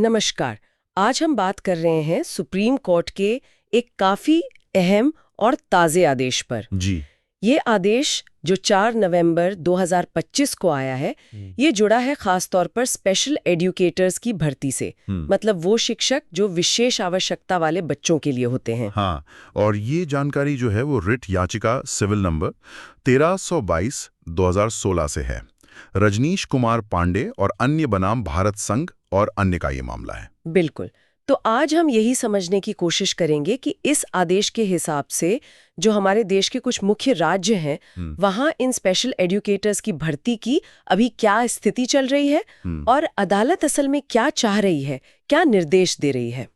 नमस्कार। आज हम बात कर रहे हैं सुप्रीम कोर्ट के एक काफी अहम और ताज़े आदेश पर। जी। ये आदेश जो 4 नवंबर 2025 को आया है, ये जुड़ा है खास तौर पर स्पेशल एजुकेटर्स की भर्ती से। मतलब वो शिक्षक जो विशेष आवश्यकता वाले बच्चों के लिए होते हैं। हाँ, और ये जानकारी जो है वो रिट याचिका सिविल नंबर 1322/2016 से है। रजनीश कुमार पांडे और अन्य बनाम भारत संघ और अन्य का ये मामला है। बिल्कुल। तो आज हम यही समझने की कोशिश करेंगे कि इस आदेश के हिसाब से जो हमारे देश के कुछ मुख्य राज्य हैं, वहां इन स्पेशल एजुकेटर्स की भर्ती की अभी क्या स्थिति चल रही है और अदालत असल में क्या चाह रही है, क्या निर्देश दे रही है।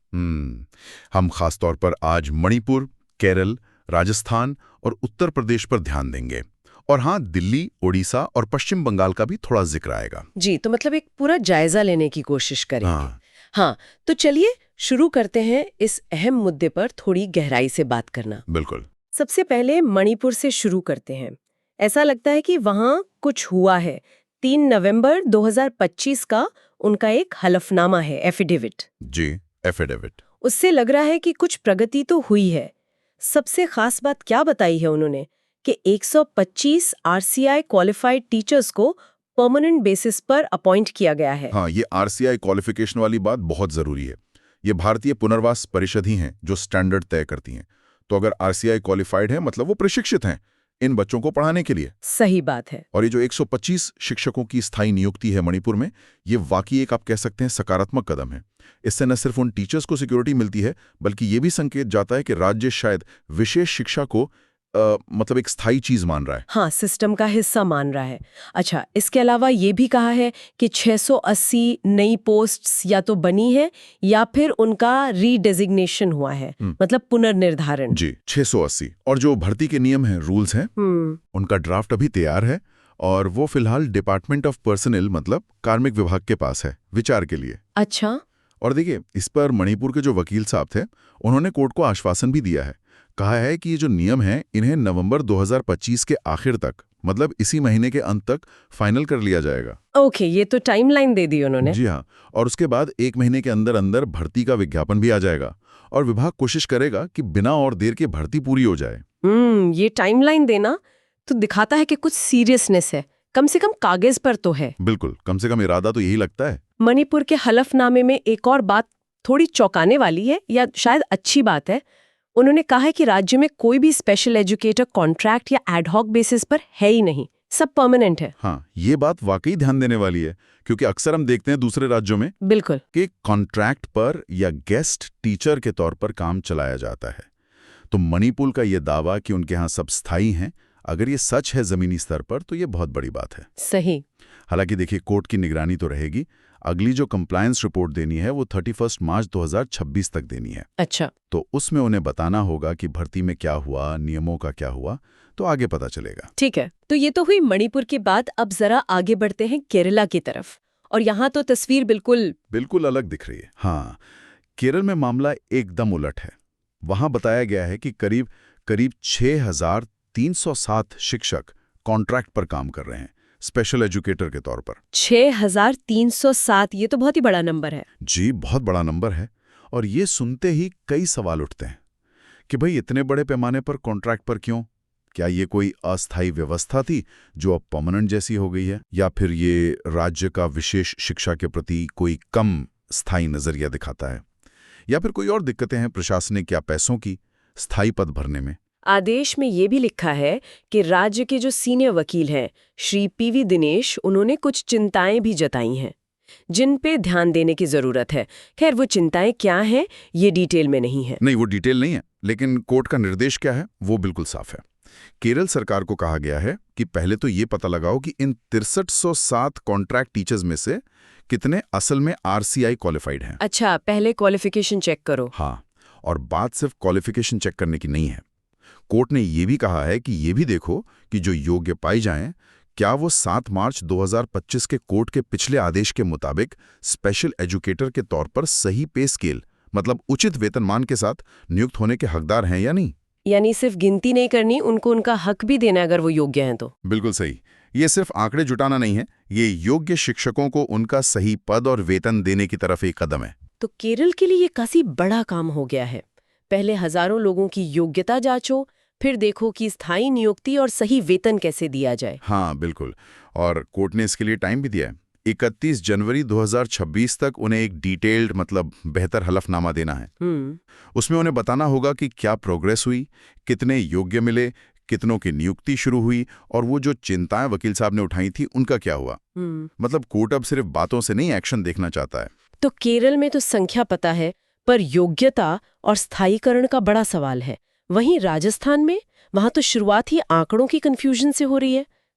हम खास तौर पर आज मणिपुर, केरल, राजस्थान और उत्तर प्रदेश पर ध्यान देंगे। और हाँ, दिल्ली, ओडिशा और पश्चिम बंगाल का भी थोड़ा जिक्र आएगा। जी, तो मतलब एक पूरा जायजा लेने की कोशिश करेंगे। हाँ, तो चलिए शुरू करते हैं इस अहम मुद्दे पर थोड़ी गहराई से बात करना। बिल्कुल। सबसे पहले मणिपुर से शुरू करते हैं। ऐसा लगता है कि वहाँ कुछ हुआ है। 3 नवंबर 2025 का उनका एक हलफनामा है, एफिडेविट। जी, एफिडेविट। उससे लग रहा है कि कुछ प्रगति तो हुई है। सबसे खास बात क्या बताई है उन्होंने कि 125 आरसीआई क्वालिफाइड टीचर्स को परमानेंट बेसिस पर अपॉइंट किया गया है। हाँ, ये आरसीआई क्वालिफिकेशन वाली बात बहुत जरूरी है। ये भारतीय पुनर्वास परिषद ही हैं जो स्टैंडर्ड तय करती हैं। तो अगर आरसीआई क्वालिफाइड है मतलब वो प्रशिक्षित हैं इन बच्चों को पढ़ाने के लिए। सही बात है। और ये जो 125 शिक्षकों की स्थायी नियुक्ति है मणिपुर में, ये वाकई एक आप कह सकते हैं सकारात्मक कदम है। इससे न सिर्फ उन टीचर्स को सिक्योरिटी मिलती है, बल्कि ये भी संकेत जाता है कि राज्य शायद विशेष शिक्षा को मतलब एक स्थायी चीज मान रहा है। हाँ, सिस्टम का हिस्सा मान रहा है। अच्छा, इसके अलावा ये भी कहा है कि 680 नई पोस्ट्स या तो बनी है या फिर उनका रीडेजिग्नेशन हुआ है, मतलब पुनर्निर्धारण। जी, 680। और जो भर्ती के नियम हैं, रूल्स हैं, उनका ड्राफ्ट अभी तैयार है और वो फिलहाल डिपार्टमेंट ऑफ पर्सनल मतलब कार्मिक विभाग के पास है विचार के लिए। अच्छा। और देखिए, इस पर मणिपुर के जो वकील साहब थे, उन्होंने कोर्ट को आश्वासन भी दिया है। कहा है कि ये जो नियम हैं, इन्हें नवंबर 2025 के आखिर तक, मतलब इसी महीने के अंत तक फाइनल कर लिया जाएगा। ओके, ये तो टाइमलाइन दे दी उन्होंने। जी हाँ, और उसके बाद 1 महीने के अंदर अंदर भर्ती का विज्ञापन भी आ जाएगा और विभाग कोशिश करेगा कि बिना और देर के भर्ती पूरी हो जाए। ये टाइमलाइन देना तो दिखाता है कि कुछ सीरियसनेस है, कम से कम कागज पर तो है। बिल्कुल, कम से कम इरादा तो यही लगता है। मणिपुर के हलफनामे में एक और बात थोड़ी चौंकाने वाली है, या शायद अच्छी बात है। उन्होंने कहा है कि राज्य में कोई भी स्पेशल एजुकेटर कॉन्ट्रैक्ट या एडहॉक बेसिस पर है ही नहीं, सब परमानेंट है। हाँ, ये बात वाकई ध्यान देने वाली है, क्योंकि अक्सर हम देखते हैं दूसरे राज्यों में बिल्कुल कि कॉन्ट्रैक्ट पर या गेस्ट टीचर के तौर पर काम चलाया जाता है। तो मणिपुर का ये दावा कि उनके यहाँ सब स्थायी हैं, अगर ये सच है जमीनी स्तर पर, तो ये बहुत बड़ी बात है। सही। हालांकि देखिए, कोर्ट की निगरानी तो रहेगी। अगली जो कंप्लायंस रिपोर्ट देनी है वो 31 मार्च 2026 तक देनी है। अच्छा। तो उसमें उन्हें बताना होगा कि भर्ती में क्या हुआ, नियमों का क्या हुआ, तो आगे पता चलेगा। ठीक है, तो ये तो हुई मणिपुर के बाद। अब जरा आगे बढ़ते हैं केरला की तरफ, और यहाँ तो तस्वीर बिल्कुल अलग दिख रही है। हाँ, केरल में मामला एकदम उलट है। वहां बताया गया है कि करीब 6,307 शिक्षक कॉन्ट्रैक्ट पर काम कर रहे हैं स्पेशल एजुकेटर के तौर पर। 6,307, ये तो बहुत ही बड़ा नंबर है। जी, बहुत बड़ा नंबर है। और ये सुनते ही कई सवाल उठते हैं कि भाई इतने बड़े पैमाने पर कॉन्ट्रैक्ट पर क्यों? क्या ये कोई अस्थायी व्यवस्था थी जो अब परमानेंट जैसी हो गई है, या फिर ये राज्य का विशेष शिक्षा के प्रति कोई कम स्थायी नजरिया दिखाता है, या फिर कोई और दिक्कतें हैं प्रशासनिक या पैसों की स्थायी पद भरने में? आदेश में ये भी लिखा है कि राज्य के जो सीनियर वकील हैं, श्री पीवी दिनेश, उन्होंने कुछ चिंताएं भी जताई हैं जिन पे ध्यान देने की जरूरत है। खैर, वो चिंताएं क्या हैं ये डिटेल में नहीं है। नहीं, वो डिटेल नहीं है, लेकिन कोर्ट का निर्देश क्या है वो बिल्कुल साफ है। केरल सरकार को कहा गया है कि पहले तो ये पता लगाओ कि इन 6307 कॉन्ट्रैक्ट टीचर्स में से कितने असल में आरसीआई क्वालिफाइड हैं। अच्छा, पहले क्वालिफिकेशन चेक करो। हाँ, और बात सिर्फ क्वालिफिकेशन चेक करने की नहीं है। कोर्ट ने ये भी कहा है कि ये भी देखो कि जो योग्य पाई जाएं, क्या वो 7 मार्च 2025 के कोर्ट के पिछले आदेश के मुताबिक स्पेशल एजुकेटर के तौर पर सही पे स्केल मतलब उचित वेतनमान के साथ नियुक्त होने के हकदार हैं या नहीं। यानी सिर्फ गिनती नहीं करनी, उनको उनका हक भी देना अगर वो योग्य हैं तो। बिल्कुल सही। ये सिर्फ आंकड़े जुटाना नहीं है, ये योग्य शिक्षकों को उनका सही पद और वेतन देने की तरफ एक कदम है। तो केरल के लिए ये काफी बड़ा काम हो गया है। पहले हजारों लोगों की योग्यता जांचो, फिर देखो कि स्थायी नियुक्ति और सही वेतन कैसे दिया जाए। हाँ बिल्कुल, और कोर्ट ने इसके लिए टाइम भी दिया है। 31 जनवरी 2026 तक उन्हें एक डिटेल्ड मतलब बेहतर हलफनामा देना है। उसमें उन्हें बताना होगा कि क्या प्रोग्रेस हुई, कितने योग्य मिले, कितनों की नियुक्ति शुरू हुई, और वो जो चिंताएं वकील साहब ने उठाई थी उनका क्या हुआ। मतलब कोर्ट अब सिर्फ बातों से नहीं एक्शन देखना चाहता है। तो केरल में तो संख्या पता है, पर योग्यता और स्थायीकरण का बड़ा सवाल है। वहीं राजस्थान में, वहां तो शुरुआत ही आंकड़ों की कंफ्यूजन से हो रही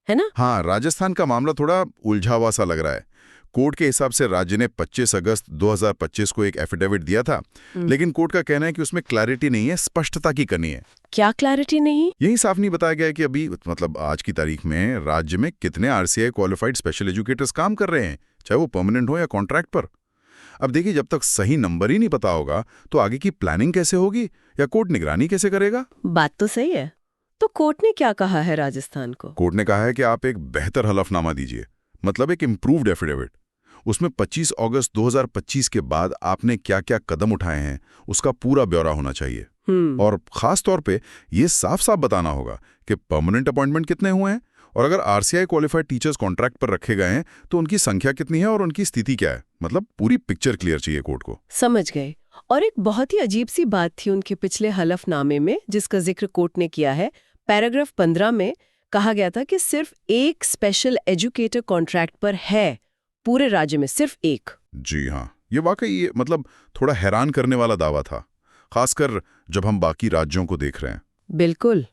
है ना? हाँ, राजस्थान का मामला थोड़ा उलझा हुआ सा लग रहा है। कोर्ट के हिसाब से राज्य ने 25 अगस्त 2025 को एक एफिडेविट दिया था, लेकिन कोर्ट का कहना है कि उसमें क्लैरिटी नहीं है, स्पष्टता की कमी है। क्या क्लैरिटी नहीं? यही साफ नहीं बताया गया है कि अभी मतलब आज की तारीख में राज्य में कितने आरसीआई क्वालिफाइड स्पेशल एजुकेटर्स काम कर रहे हैं, चाहे वो परमानेंट हो या कॉन्ट्रैक्ट पर। अब देखिए, जब तक सही नंबर ही नहीं पता होगा तो आगे की प्लानिंग कैसे होगी या कोर्ट निगरानी कैसे करेगा। बात तो सही है। तो कोर्ट ने क्या कहा है राजस्थान को? कोर्ट ने कहा है कि आप एक बेहतर हलफनामा दीजिए, मतलब एक इम्प्रूव्ड एफिडेविट। उसमें 25 अगस्त 2025 के बाद आपने क्या क्या कदम उठाए हैं उसका पूरा ब्यौरा होना चाहिए। और खास तौर पे ये साफ साफ बताना होगा कि परमानेंट अपॉइंटमेंट कितने हुए हैं, और अगर आरसीआई क्वालिफाइड टीचर्स कॉन्ट्रैक्ट पर रखे गए हैं तो उनकी संख्या कितनी है और उनकी स्थिति क्या है। मतलब पूरी पिक्चर क्लियर चाहिए कोर्ट को। समझ गए। और एक बहुत ही अजीब सी बात थी उनके पिछले हलफनामे में, जिसका जिक्र कोर्ट ने किया है। पैराग्राफ 15 में कहा गया था कि सिर्फ एक स्पेशल एजुकेटर कॉन्ट्रैक्ट पर है, पूरे राज्य में सिर्फ एक। जी हाँ, ये वाकई मतलब थोड़ा हैरान करने वाला दावा था, खासकर जब हम बाकी राज्यों को देख रहे हैं। बिल्कुल।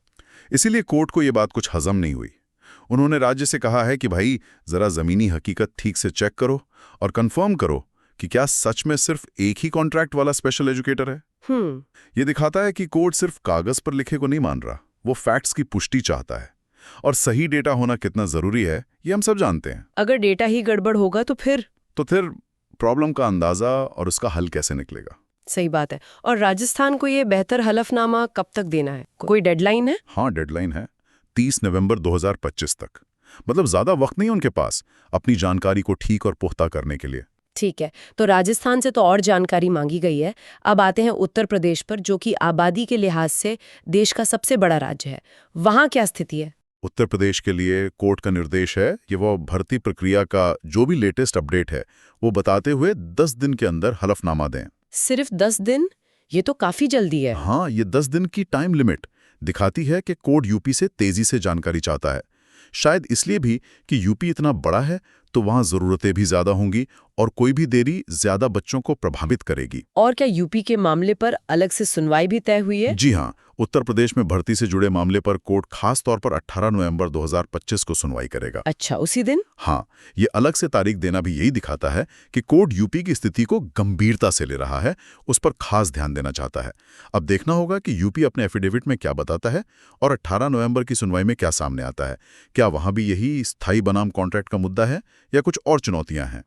इसीलिए कोर्ट को ये बात कुछ हजम नहीं हुई। उन्होंने राज्य से कहा है कि भाई जरा जमीनी हकीकत ठीक से चेक करो और कंफर्म करो कि क्या सच में सिर्फ एक ही कॉन्ट्रैक्ट वाला स्पेशल एजुकेटर है। ये दिखाता है कि कोर्ट सिर्फ कागज पर लिखे को नहीं मान रहा, वो फैक्ट्स की पुष्टि चाहता है। और सही डेटा होना कितना जरूरी है ये हम सब जानते हैं। अगर डेटा ही गड़बड़ होगा तो फिर प्रॉब्लम का अंदाजा और उसका हल कैसे निकलेगा। सही बात है। और राजस्थान को ये बेहतर हलफनामा कब तक देना है? कोई डेडलाइन है? हाँ, डेडलाइन है 30 नवंबर 2025 तक। मतलब ज्यादा वक्त नहीं उनके पास अपनी जानकारी को ठीक और पुख्ता करने के लिए। ठीक है, तो राजस्थान से तो और जानकारी मांगी गई है। अब आते हैं उत्तर प्रदेश पर, जो कि आबादी के लिहाज से देश का सबसे बड़ा राज्य है। वहां क्या स्थिति है? उत्तर प्रदेश के लिए कोर्ट का निर्देश है कि वो भर्ती प्रक्रिया का जो भी लेटेस्ट अपडेट है वो बताते हुए 10 दिन के अंदर हलफनामा दें। सिर्फ 10 दिन? ये तो काफी जल्दी है। हाँ, ये 10 दिन की टाइम लिमिट दिखाती है कि कोर्ट यूपी से तेजी से जानकारी चाहता है। शायद इसलिए भी कि यूपी इतना बड़ा है तो वहां जरूरतें भी ज्यादा होंगी और कोई भी देरी ज्यादा बच्चों को प्रभावित करेगी। और क्या यूपी के मामले पर अलग से सुनवाई भी तय हुई है? जी हाँ, उत्तर प्रदेश में भर्ती से जुड़े मामले पर कोर्ट खास तौर पर 18 नवंबर 2025 को सुनवाई करेगा। अच्छा, उसी दिन? हाँ, ये अलग से तारीख देना भी यही दिखाता है कि कोर्ट यूपी की स्थिति को गंभीरता से ले रहा है, उस पर खास ध्यान देना चाहता है। अब देखना होगा कि यूपी अपने एफिडेविट में क्या बताता है और 18 नवंबर की सुनवाई में क्या सामने आता है। क्या वहां भी यही स्थायी बनाम कॉन्ट्रैक्ट का मुद्दा है या कुछ और चुनौतियां हैं?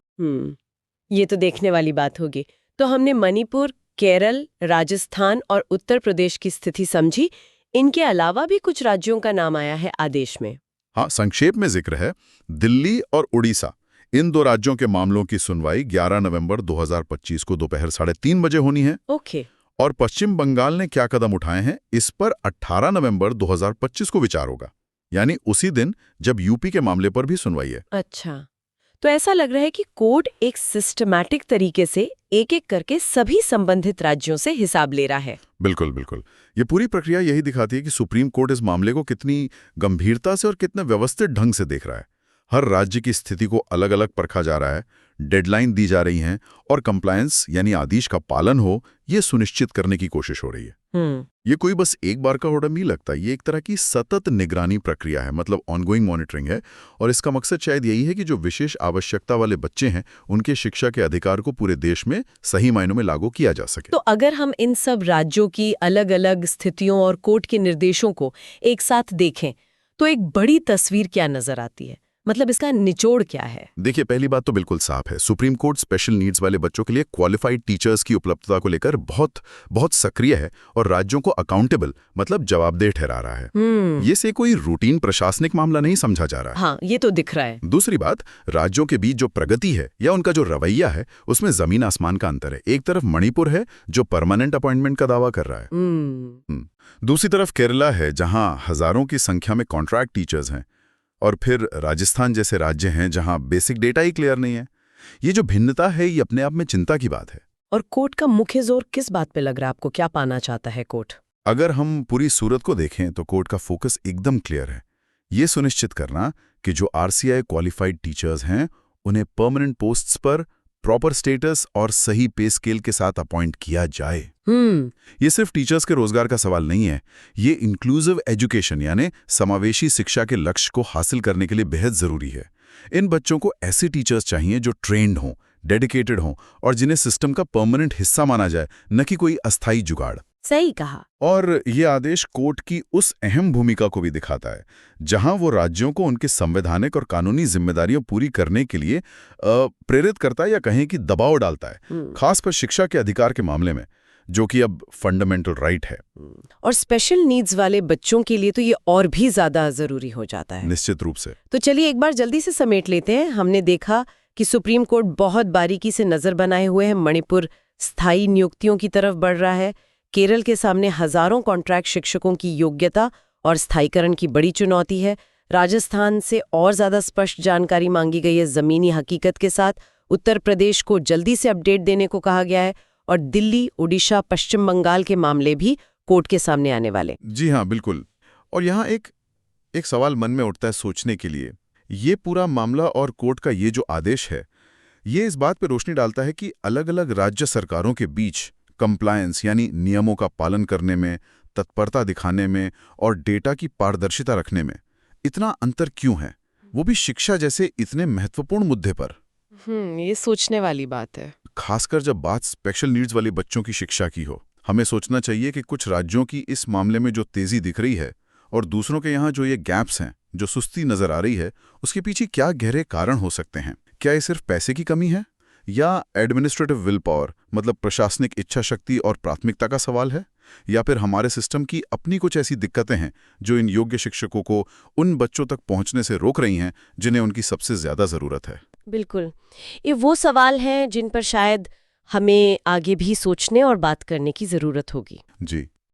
ये तो देखने वाली बात होगी। तो हमने मणिपुर, केरल, राजस्थान और उत्तर प्रदेश की स्थिति समझी। इनके अलावा भी कुछ राज्यों का नाम आया है आदेश में। हाँ, संक्षेप में जिक्र है दिल्ली और उड़ीसा। इन दो राज्यों के मामलों की सुनवाई 11 नवंबर 2025 को दोपहर 3:30 बजे होनी है। ओके। और पश्चिम बंगाल ने क्या कदम उठाए हैं इस पर 18 नवंबर 2025 को विचार होगा, यानी उसी दिन जब यूपी के मामले पर भी सुनवाई है। अच्छा, तो ऐसा लग रहा है कि कोर्ट एक सिस्टमैटिक तरीके से एक-एक करके सभी संबंधित राज्यों से हिसाब ले रहा है। बिल्कुल बिल्कुल, ये पूरी प्रक्रिया यही दिखाती है कि सुप्रीम कोर्ट इस मामले को कितनी गंभीरता से और कितने व्यवस्थित ढंग से देख रहा है। हर राज्य की स्थिति को अलग अलग परखा जा रहा है, डेडलाइन दी जा रही हैं और कंप्लायंस यानी आदेश का पालन हो ये सुनिश्चित करने की कोशिश हो रही है। ये कोई बस एक बार का ऑर्डर नहीं लगता, ये एक तरह की सतत निगरानी प्रक्रिया है, मतलब ऑनगोइंग मॉनिटरिंग है। और इसका मकसद शायद यही है कि जो विशेष आवश्यकता वाले बच्चे हैं उनके शिक्षा के अधिकार को पूरे देश में सही मायनों में लागू किया जा सके। तो अगर हम इन सब राज्यों की अलग अलग स्थितियों और कोर्ट के निर्देशों को एक साथ देखें तो एक बड़ी तस्वीर क्या नजर आती है? मतलब इसका निचोड़ क्या है? देखिए, पहली बात तो बिल्कुल साफ है। सुप्रीम कोर्ट स्पेशल नीड्स वाले बच्चों के लिए क्वालिफाइड टीचर्स की उपलब्धता को लेकर बहुत बहुत सक्रिय है और राज्यों को अकाउंटेबल मतलब जवाबदेह ठहरा रहा है। ये से कोई रूटीन प्रशासनिक मामला नहीं समझा जा रहा है। हाँ, ये तो दिख रहा है। दूसरी बात, राज्यों के बीच जो प्रगति है या उनका जो रवैया है उसमें जमीन आसमान का अंतर है। एक तरफ मणिपुर है जो परमानेंट अपॉइंटमेंट का दावा कर रहा है, दूसरी तरफ केरला है जहां हजारों की संख्या में कॉन्ट्रैक्ट टीचर्स हैं, और फिर राजस्थान जैसे राज्य हैं जहां बेसिक डेटा ही क्लियर नहीं है। ये जो भिन्नता है ये अपने आप में चिंता की बात है। और कोर्ट का मुख्य जोर किस बात पे लग रहा है आपको? क्या पाना चाहता है कोर्ट? अगर हम पूरी सूरत को देखें तो कोर्ट का फोकस एकदम क्लियर है। ये सुनिश्चित करना कि जो आरसीआई क्वालिफाइड टीचर्स हैं उन्हें परमानेंट पोस्ट्स पर प्रॉपर स्टेटस और सही पे स्केल के साथ अपॉइंट किया जाए। ये सिर्फ टीचर्स के रोजगार का सवाल नहीं है, ये इंक्लूसिव एजुकेशन यानी समावेशी शिक्षा के लक्ष्य को हासिल करने के लिए बेहद जरूरी है। इन बच्चों को ऐसे टीचर्स चाहिए जो ट्रेंड हों, डेडिकेटेड हों और जिन्हें सिस्टम का परमानेंट हिस्सा माना जाए, न कि कोई अस्थायी जुगाड़। सही कहा। और ये आदेश कोर्ट की उस अहम भूमिका को भी दिखाता है जहां वो राज्यों को उनकी संवैधानिक और कानूनी जिम्मेदारियां पूरी करने के लिए प्रेरित करता है या कहें कि दबाव डालता है, खासकर शिक्षा के अधिकार के मामले में, जो कि अब फंडामेंटल राइट है। और स्पेशल नीड्स वाले बच्चों के लिए तो ये और भी ज्यादा जरूरी हो जाता है। निश्चित रूप से। तो चलिए एक बार जल्दी से समेट लेते हैं। हमने देखा कि सुप्रीम कोर्ट बहुत बारीकी से नजर बनाए हुए है। मणिपुर स्थायी नियुक्तियों की तरफ बढ़ रहा है। केरल के सामने हजारों कॉन्ट्रैक्ट शिक्षकों की योग्यता और स्थायीकरण की बड़ी चुनौती है। राजस्थान से और ज्यादा स्पष्ट जानकारी मांगी गई है जमीनी हकीकत के साथ। उत्तर प्रदेश को जल्दी से अपडेट देने को कहा गया है और दिल्ली, ओडिशा, पश्चिम बंगाल के मामले भी कोर्ट के सामने आने वाले। जी हाँ, बिल्कुल। और यहाँ एक सवाल मन में उठता है सोचने के लिए। ये पूरा मामला और कोर्ट का ये जो आदेश है, ये इस बात पे रोशनी डालता है कि अलग-अलग राज्य सरकारों के बीच कंप्लायंस यानी नियमों का पालन करने में, तत्परता दिखाने में और डेटा की पारदर्शिता रखने में इतना अंतर क्यों है, वो भी शिक्षा जैसे इतने महत्वपूर्ण मुद्दे पर। ये सोचने वाली बात है, खासकर जब बात स्पेशल नीड्स वाले बच्चों की शिक्षा की हो। हमें सोचना चाहिए कि कुछ राज्यों की इस मामले में जो तेजी दिख रही है और दूसरों के यहाँ जो ये गैप्स हैं, जो सुस्ती नजर आ रही है, उसके पीछे क्या गहरे कारण हो सकते हैं। क्या ये सिर्फ पैसे की कमी है या एडमिनिस्ट्रेटिव विल पावर मतलब प्रशासनिक इच्छा शक्ति और प्राथमिकता का सवाल है, या फिर हमारे सिस्टम की अपनी कुछ ऐसी दिक्कतें हैं जो इन योग्य शिक्षकों को उन बच्चों तक पहुंचने से रोक रही हैं जिन्हें उनकी सबसे ज्यादा जरूरत है। बिल्कुल, ये वो सवाल हैं जिन पर शायद हमें आगे भी सोचने और बात करने की जरूरत होगी। जी।